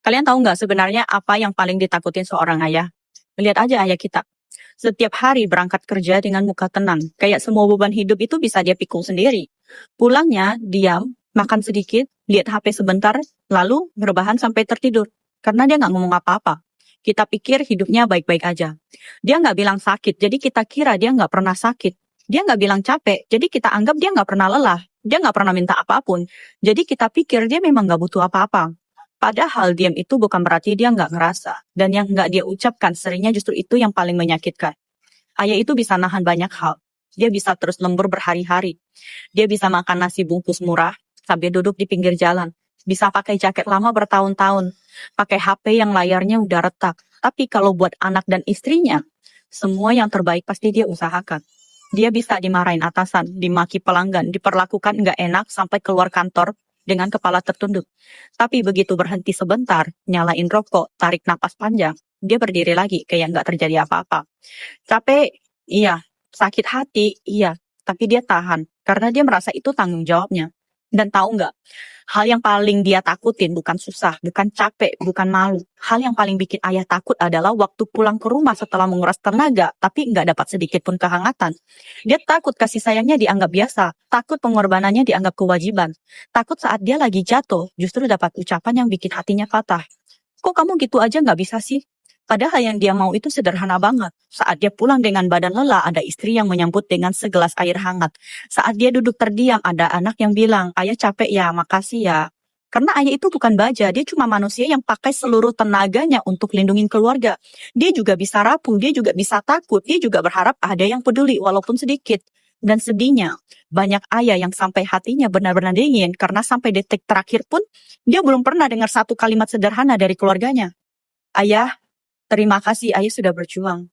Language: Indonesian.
Kalian tahu nggak sebenarnya apa yang paling ditakutin seorang ayah? Lihat aja ayah kita. Setiap hari berangkat kerja dengan muka tenang. Kayak semua beban hidup itu bisa dia pikul sendiri. Pulangnya, diam, makan sedikit, lihat HP sebentar, lalu rebahan sampai tertidur. Karena dia nggak ngomong apa-apa. Kita pikir hidupnya baik-baik aja. Dia nggak bilang sakit, jadi kita kira dia nggak pernah sakit. Dia nggak bilang capek, jadi kita anggap dia nggak pernah lelah. Dia nggak pernah minta apapun. Jadi kita pikir dia memang nggak butuh apa-apa. Padahal diam itu bukan berarti dia nggak ngerasa. Dan yang nggak dia ucapkan seringnya justru itu yang paling menyakitkan. Ayah itu bisa nahan banyak hal. Dia bisa terus lembur berhari-hari. Dia bisa makan nasi bungkus murah sambil duduk di pinggir jalan. Bisa pakai jaket lama bertahun-tahun. Pakai HP yang layarnya udah retak. Tapi kalau buat anak dan istrinya, semua yang terbaik pasti dia usahakan. Dia bisa dimarahin atasan, dimaki pelanggan, diperlakukan nggak enak sampai keluar kantor dengan kepala tertunduk. Tapi begitu berhenti sebentar, nyalain rokok, tarik napas panjang, dia berdiri lagi kayak nggak terjadi apa-apa. Capek, iya. Sakit hati, iya. Tapi dia tahan, karena dia merasa itu tanggung jawabnya. Dan tahu nggak, hal yang paling dia takutin bukan susah, bukan capek, bukan malu. Hal yang paling bikin ayah takut adalah waktu pulang ke rumah setelah menguras tenaga, tapi nggak dapat sedikit pun kehangatan. Dia takut kasih sayangnya dianggap biasa, takut pengorbanannya dianggap kewajiban, takut saat dia lagi jatuh, justru dapat ucapan yang bikin hatinya patah. Kok kamu gitu aja nggak bisa sih? Padahal yang dia mau itu sederhana banget. Saat dia pulang dengan badan lelah, ada istri yang menyambut dengan segelas air hangat. Saat dia duduk terdiam, ada anak yang bilang, ayah capek ya, makasih ya. Karena ayah itu bukan baja, dia cuma manusia yang pakai seluruh tenaganya untuk lindungin keluarga. Dia juga bisa rapuh, dia juga bisa takut, dia juga berharap ada yang peduli walaupun sedikit. Dan sedihnya, banyak ayah yang sampai hatinya benar-benar dingin karena sampai detik terakhir pun dia belum pernah dengar satu kalimat sederhana dari keluarganya. Ayah, terima kasih ayah sudah berjuang.